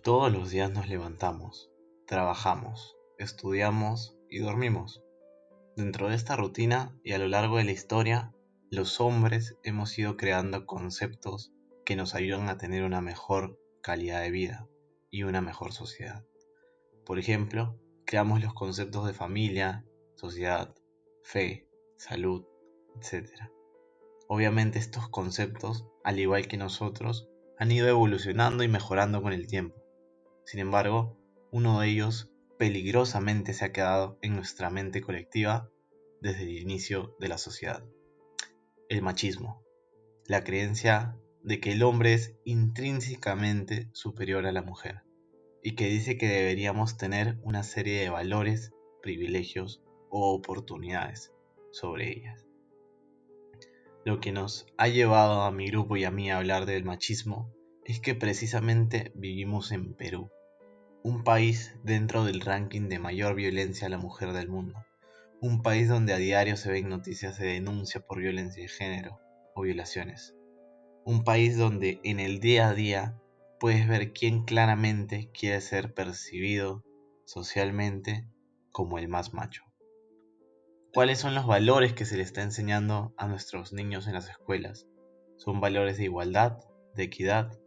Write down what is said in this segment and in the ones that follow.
Todos los días nos levantamos, trabajamos, estudiamos y dormimos. Dentro de esta rutina y a lo largo de la historia, los hombres hemos ido creando conceptos que nos ayudan a tener una mejor calidad de vida y una mejor sociedad. Por ejemplo, creamos los conceptos de familia, sociedad, fe, salud, etc. Obviamente estos conceptos, al igual que nosotros, han ido evolucionando y mejorando con el tiempo. Sin embargo, uno de ellos peligrosamente se ha quedado en nuestra mente colectiva desde el inicio de la sociedad: el machismo, la creencia de que el hombre es intrínsecamente superior a la mujer y que dice que deberíamos tener una serie de valores, privilegios o oportunidades sobre ellas. Lo que nos ha llevado a mi grupo y a mí a hablar del machismo es que precisamente vivimos en Perú, un país dentro del ranking de mayor violencia a la mujer del mundo, un país donde a diario se ven noticias de denuncia por violencia de género o violaciones, un país donde en el día a día puedes ver quién claramente quiere ser percibido socialmente como el más macho. ¿Cuáles son los valores que se le está enseñando a nuestros niños en las escuelas? ¿Son valores de igualdad, de equidad,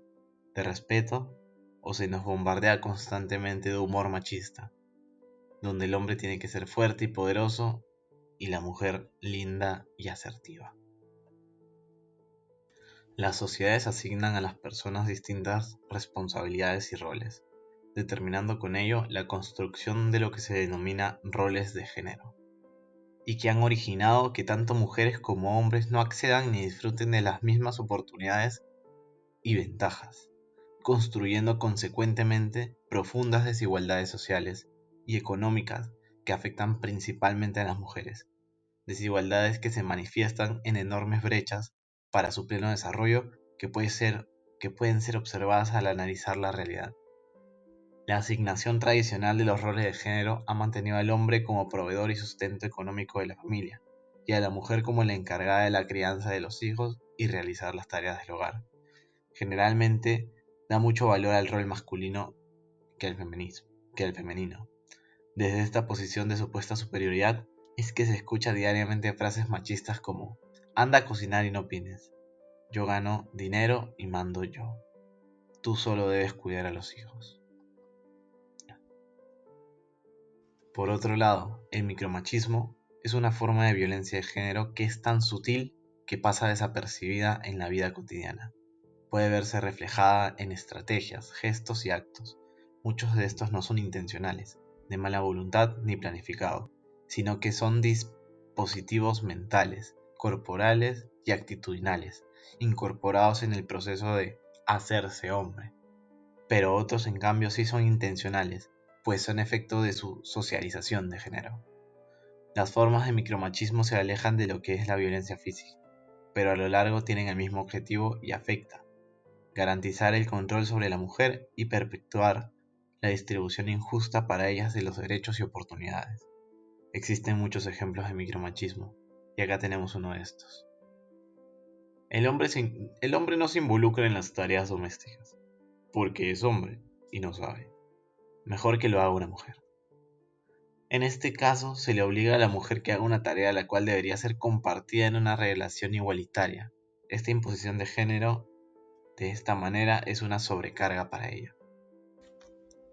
de respeto, o se nos bombardea constantemente de humor machista, donde el hombre tiene que ser fuerte y poderoso y la mujer linda y asertiva? Las sociedades asignan a las personas distintas responsabilidades y roles, determinando con ello la construcción de lo que se denomina roles de género, y que han originado que tanto mujeres como hombres no accedan ni disfruten de las mismas oportunidades y ventajas, construyendo consecuentemente profundas desigualdades sociales y económicas que afectan principalmente a las mujeres, desigualdades que se manifiestan en enormes brechas para su pleno desarrollo que pueden ser observadas al analizar la realidad. La asignación tradicional de los roles de género ha mantenido al hombre como proveedor y sustento económico de la familia, y a la mujer como la encargada de la crianza de los hijos y realizar las tareas del hogar. Generalmente da mucho valor al rol masculino que al femenino. Desde esta posición de supuesta superioridad es que se escucha diariamente frases machistas como: anda a cocinar y no opines, yo gano dinero y mando yo, tú solo debes cuidar a los hijos. Por otro lado, el micromachismo es una forma de violencia de género que es tan sutil que pasa desapercibida en la vida cotidiana. Puede verse reflejada en estrategias, gestos y actos. Muchos de estos no son intencionales, de mala voluntad ni planificados, sino que son dispositivos mentales, corporales y actitudinales, incorporados en el proceso de hacerse hombre. Pero otros en cambio sí son intencionales, pues son efecto de su socialización de género. Las formas de micromachismo se alejan de lo que es la violencia física, pero a lo largo tienen el mismo objetivo y afecta: garantizar el control sobre la mujer y perpetuar la distribución injusta para ellas de los derechos y oportunidades. Existen muchos ejemplos de micromachismo, y acá tenemos uno de estos. El hombre no se involucra en las tareas domésticas, porque es hombre y no sabe. Mejor que lo haga una mujer. En este caso, se le obliga a la mujer que haga una tarea la cual debería ser compartida en una relación igualitaria. Esta imposición de género, de esta manera, es una sobrecarga para ella.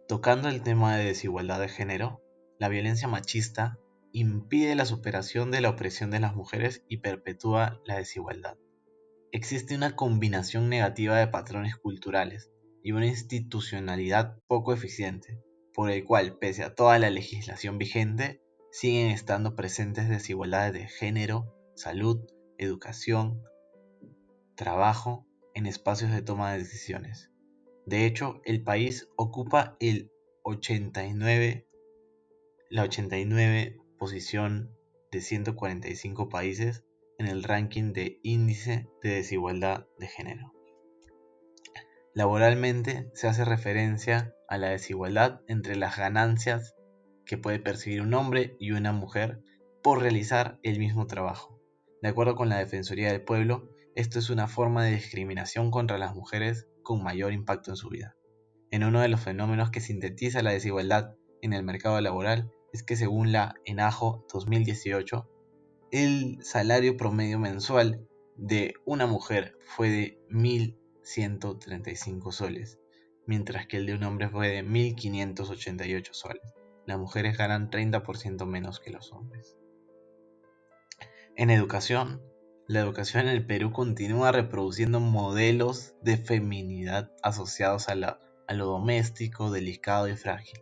Tocando el tema de desigualdad de género, la violencia machista impide la superación de la opresión de las mujeres y perpetúa la desigualdad. Existe una combinación negativa de patrones culturales y una institucionalidad poco eficiente, por el cual, pese a toda la legislación vigente, siguen estando presentes desigualdades de género, salud, educación, trabajo, en espacios de toma de decisiones. De hecho, el país ocupa la 89 posición de 145 países en el ranking de índice de desigualdad de género. Laboralmente se hace referencia a la desigualdad entre las ganancias que puede percibir un hombre y una mujer por realizar el mismo trabajo. De acuerdo con la Defensoría del Pueblo, esto es una forma de discriminación contra las mujeres con mayor impacto en su vida. En uno de los fenómenos que sintetiza la desigualdad en el mercado laboral es que según la ENAJO 2018, el salario promedio mensual de una mujer fue de 1.135 soles, mientras que el de un hombre fue de 1.588 soles. Las mujeres ganan 30% menos que los hombres. En educación, la educación en el Perú continúa reproduciendo modelos de feminidad asociados a lo doméstico, delicado y frágil,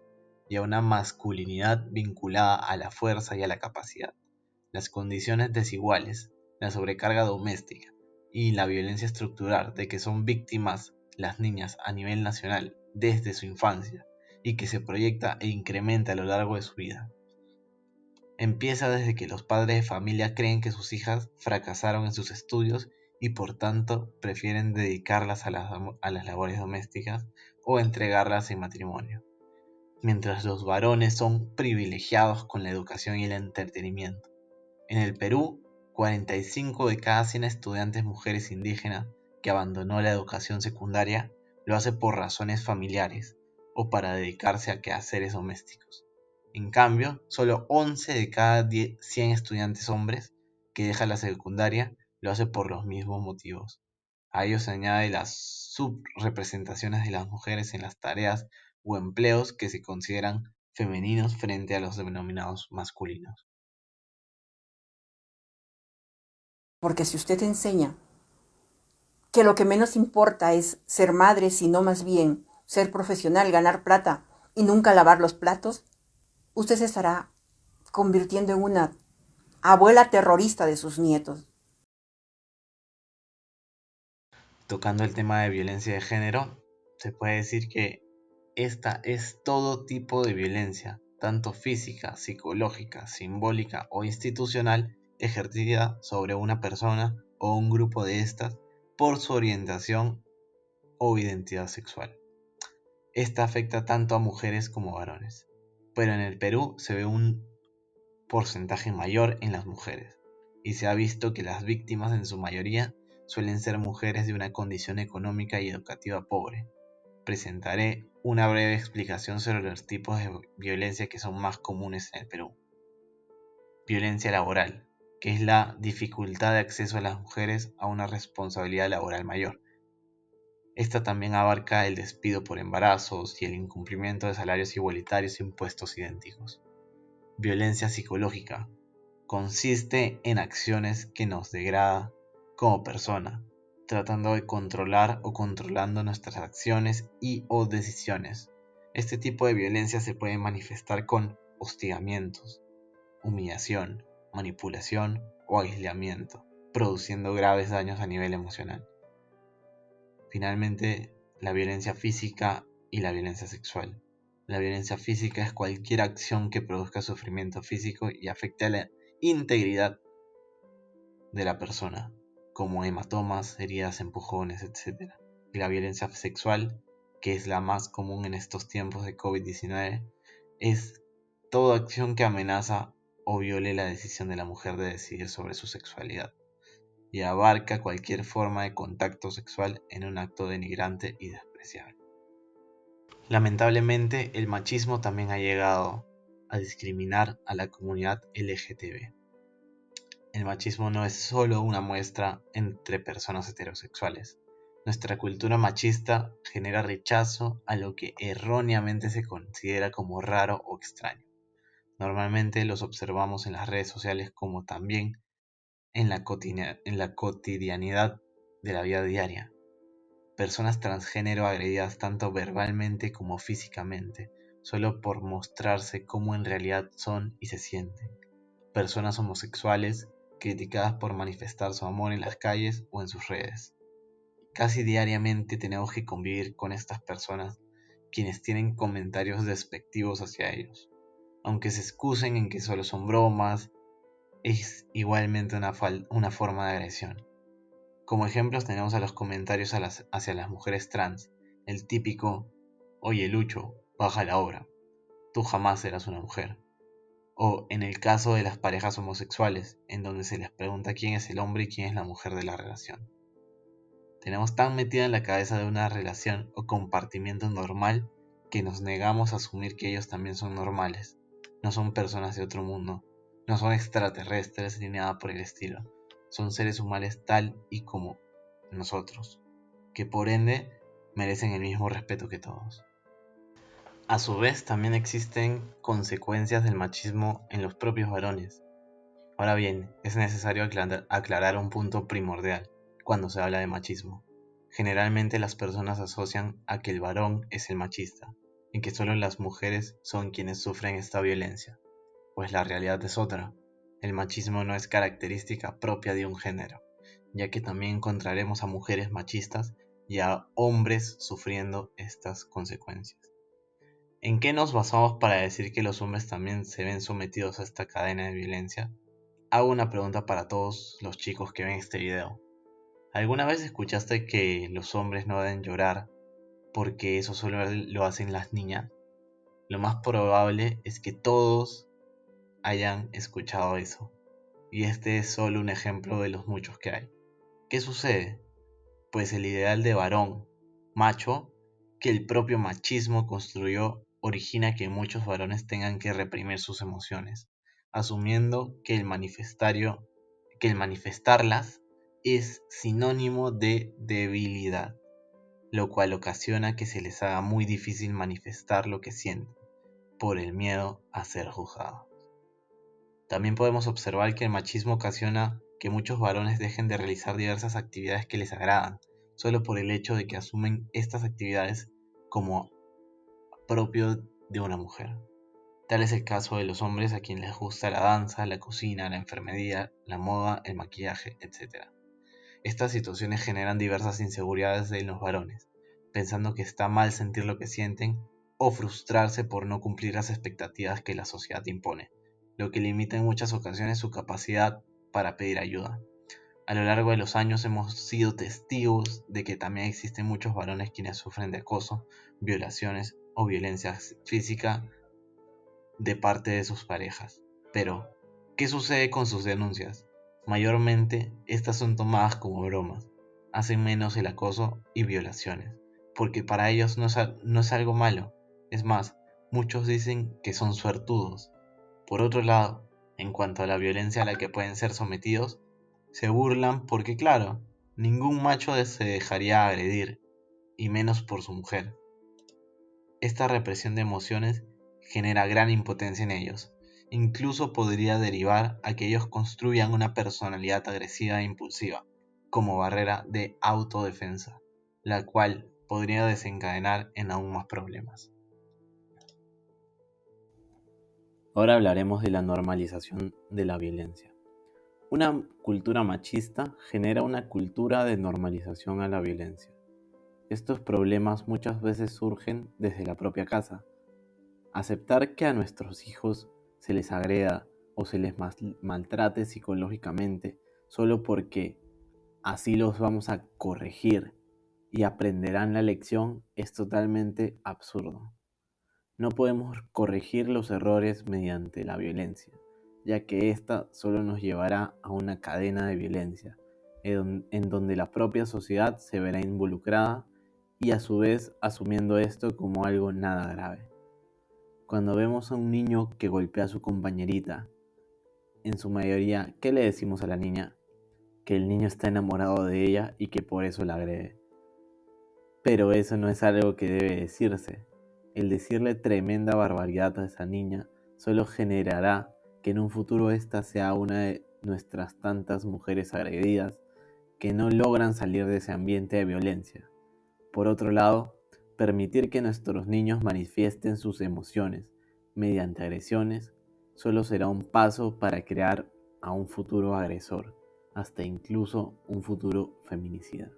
y a una masculinidad vinculada a la fuerza y a la capacidad. Las condiciones desiguales, la sobrecarga doméstica y la violencia estructural de que son víctimas las niñas a nivel nacional desde su infancia y que se proyecta e incrementa a lo largo de su vida. Empieza desde que los padres de familia creen que sus hijas fracasaron en sus estudios y por tanto prefieren dedicarlas a las labores domésticas o entregarlas en matrimonio, mientras los varones son privilegiados con la educación y el entretenimiento. En el Perú, 45 de cada 100 estudiantes mujeres indígenas que abandonó la educación secundaria lo hace por razones familiares o para dedicarse a quehaceres domésticos. En cambio, solo 11 de cada 100 estudiantes hombres que dejan la secundaria lo hace por los mismos motivos. A ello se añade las subrepresentaciones de las mujeres en las tareas o empleos que se consideran femeninos frente a los denominados masculinos. Porque si usted enseña que lo que menos importa es ser madre, sino más bien ser profesional, ganar plata y nunca lavar los platos, usted se estará convirtiendo en una abuela terrorista de sus nietos. Tocando el tema de violencia de género, se puede decir que esta es todo tipo de violencia, tanto física, psicológica, simbólica o institucional, ejercida sobre una persona o un grupo de estas por su orientación o identidad sexual. Esta afecta tanto a mujeres como a varones, pero en el Perú se ve un porcentaje mayor en las mujeres, y se ha visto que las víctimas en su mayoría suelen ser mujeres de una condición económica y educativa pobre. Presentaré una breve explicación sobre los tipos de violencia que son más comunes en el Perú. Violencia laboral, que es la dificultad de acceso a las mujeres a una responsabilidad laboral mayor. Esta también abarca el despido por embarazos y el incumplimiento de salarios igualitarios y impuestos idénticos. Violencia psicológica consiste en acciones que nos degrada como persona, tratando de controlar o controlando nuestras acciones y o decisiones. Este tipo de violencia se puede manifestar con hostigamientos, humillación, manipulación o aislamiento, produciendo graves daños a nivel emocional. Finalmente, la violencia física y la violencia sexual. La violencia física es cualquier acción que produzca sufrimiento físico y afecte a la integridad de la persona, como hematomas, heridas, empujones, etc. Y la violencia sexual, que es la más común en estos tiempos de COVID-19, es toda acción que amenaza o viole la decisión de la mujer de decidir sobre su sexualidad y abarca cualquier forma de contacto sexual en un acto denigrante y despreciable. Lamentablemente, el machismo también ha llegado a discriminar a la comunidad LGTB. El machismo no es solo una muestra entre personas heterosexuales. Nuestra cultura machista genera rechazo a lo que erróneamente se considera como raro o extraño. Normalmente los observamos en las redes sociales como también en la cotidianidad de la vida diaria. Personas transgénero agredidas tanto verbalmente como físicamente, solo por mostrarse como en realidad son y se sienten. Personas homosexuales criticadas por manifestar su amor en las calles o en sus redes. Casi diariamente tenemos que convivir con estas personas, quienes tienen comentarios despectivos hacia ellos. Aunque se excusen en que solo son bromas, es igualmente una forma de agresión. Como ejemplos tenemos a los comentarios hacia las mujeres trans, el típico "Oye Lucho, baja la obra, tú jamás serás una mujer". O en el caso de las parejas homosexuales, en donde se les pregunta quién es el hombre y quién es la mujer de la relación. Tenemos tan metida en la cabeza de una relación o compartimiento normal que nos negamos a asumir que ellos también son normales. No son personas de otro mundo, no son extraterrestres ni nada por el estilo. Son seres humanos tal y como nosotros, que por ende merecen el mismo respeto que todos. A su vez, también existen consecuencias del machismo en los propios varones. Ahora bien, es necesario aclarar un punto primordial cuando se habla de machismo. Generalmente las personas asocian a que el varón es el machista, y que solo las mujeres son quienes sufren esta violencia, pues la realidad es otra. El machismo no es característica propia de un género, ya que también encontraremos a mujeres machistas y a hombres sufriendo estas consecuencias. ¿En qué nos basamos para decir que los hombres también se ven sometidos a esta cadena de violencia? Hago una pregunta para todos los chicos que ven este video. ¿Alguna vez escuchaste que los hombres no deben llorar porque eso solo lo hacen las niñas? Lo más probable es que todos hayan escuchado eso. Y este es solo un ejemplo de los muchos que hay. ¿Qué sucede? Pues el ideal de varón, macho, que el propio machismo construyó origina que muchos varones tengan que reprimir sus emociones, asumiendo que el manifestarlas es sinónimo de debilidad, lo cual ocasiona que se les haga muy difícil manifestar lo que sienten, por el miedo a ser juzgados. También podemos observar que el machismo ocasiona que muchos varones dejen de realizar diversas actividades que les agradan, solo por el hecho de que asumen estas actividades como propio de una mujer. Tal es el caso de los hombres a quienes les gusta la danza, la cocina, la enfermería, la moda, el maquillaje, etc. Estas situaciones generan diversas inseguridades en los varones, pensando que está mal sentir lo que sienten o frustrarse por no cumplir las expectativas que la sociedad impone, lo que limita en muchas ocasiones su capacidad para pedir ayuda. A lo largo de los años hemos sido testigos de que también existen muchos varones quienes sufren de acoso, violaciones o violencia física de parte de sus parejas. Pero, ¿qué sucede con sus denuncias? Mayormente, estas son tomadas como bromas, hacen menos el acoso y violaciones, porque para ellos no es algo malo. Es más, muchos dicen que son suertudos. Por otro lado, en cuanto a la violencia a la que pueden ser sometidos, se burlan porque claro, ningún macho se dejaría agredir, y menos por su mujer. Esta represión de emociones genera gran impotencia en ellos. Incluso podría derivar a que ellos construyan una personalidad agresiva e impulsiva, como barrera de autodefensa, la cual podría desencadenar en aún más problemas. Ahora hablaremos de la normalización de la violencia. Una cultura machista genera una cultura de normalización a la violencia. Estos problemas muchas veces surgen desde la propia casa. Aceptar que a nuestros hijos se les agreda o se les maltrate psicológicamente solo porque así los vamos a corregir y aprenderán la lección es totalmente absurdo. No podemos corregir los errores mediante la violencia, ya que ésta solo nos llevará a una cadena de violencia, en donde la propia sociedad se verá involucrada y a su vez asumiendo esto como algo nada grave. Cuando vemos a un niño que golpea a su compañerita, en su mayoría, ¿qué le decimos a la niña? Que el niño está enamorado de ella y que por eso la agrede. Pero eso no es algo que debe decirse. El decirle tremenda barbaridad a esa niña solo generará que en un futuro esta sea una de nuestras tantas mujeres agredidas que no logran salir de ese ambiente de violencia. Por otro lado, permitir que nuestros niños manifiesten sus emociones mediante agresiones solo será un paso para crear a un futuro agresor, hasta incluso un futuro feminicida.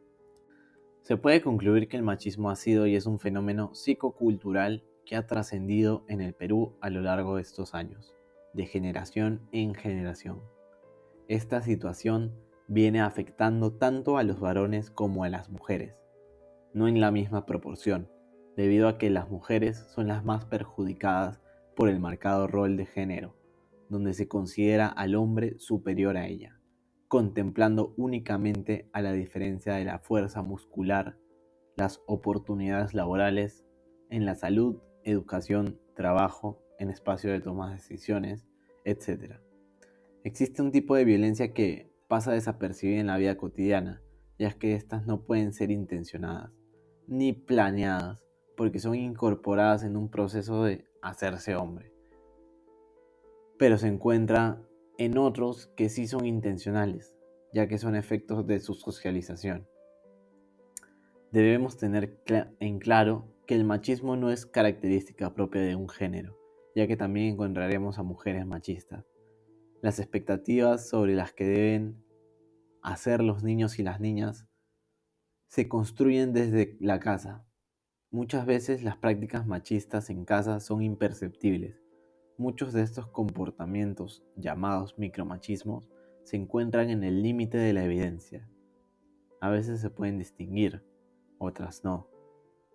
Se puede concluir que el machismo ha sido y es un fenómeno psicocultural que ha trascendido en el Perú a lo largo de estos años, de generación en generación. Esta situación viene afectando tanto a los varones como a las mujeres, no en la misma proporción, debido a que las mujeres son las más perjudicadas por el marcado rol de género, donde se considera al hombre superior a ella, contemplando únicamente a la diferencia de la fuerza muscular, las oportunidades laborales, en la salud, educación, trabajo, en espacio de toma de decisiones, etc. Existe un tipo de violencia que pasa desapercibida en la vida cotidiana, ya que estas no pueden ser intencionadas, ni planeadas, porque son incorporadas en un proceso de hacerse hombre. Pero se encuentra en otros que sí son intencionales, ya que son efectos de su socialización. Debemos tener en claro que el machismo no es característica propia de un género, ya que también encontraremos a mujeres machistas. Las expectativas sobre las que deben hacer los niños y las niñas se construyen desde la casa. Muchas veces las prácticas machistas en casa son imperceptibles. Muchos de estos comportamientos, llamados micromachismos, se encuentran en el límite de la evidencia. A veces se pueden distinguir, otras no,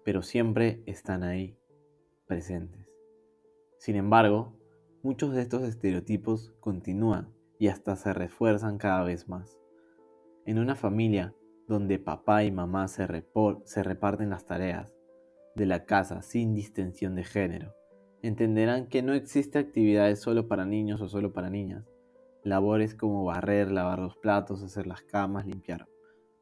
pero siempre están ahí, presentes. Sin embargo, muchos de estos estereotipos continúan y hasta se refuerzan cada vez más. En una familia donde papá y mamá se reparten las tareas de la casa sin distinción de género, entenderán que no existe actividades solo para niños o solo para niñas. Labores como barrer, lavar los platos, hacer las camas, limpiar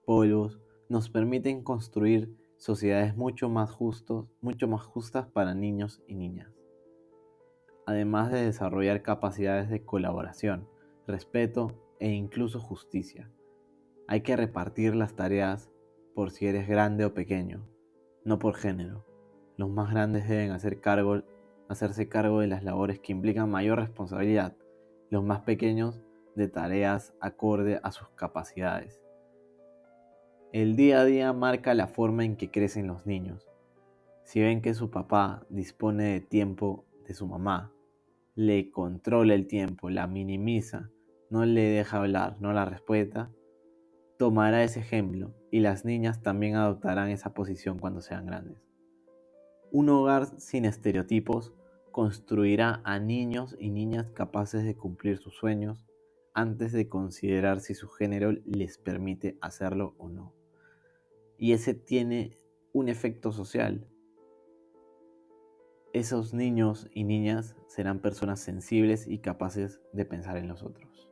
polvos, nos permiten construir sociedades mucho más justas para niños y niñas, además de desarrollar capacidades de colaboración, respeto e incluso justicia. Hay que repartir las tareas por si eres grande o pequeño, no por género. Los más grandes deben hacerse cargo de las labores que implican mayor responsabilidad, los más pequeños de tareas acorde a sus capacidades. El día a día marca la forma en que crecen los niños. Si ven que su papá dispone de tiempo de su mamá, le controla el tiempo, la minimiza, no le deja hablar, no la respeta, tomará ese ejemplo y las niñas también adoptarán esa posición cuando sean grandes. Un hogar sin estereotipos construirá a niños y niñas capaces de cumplir sus sueños antes de considerar si su género les permite hacerlo o no. Y ese tiene un efecto social. Esos niños y niñas serán personas sensibles y capaces de pensar en los otros.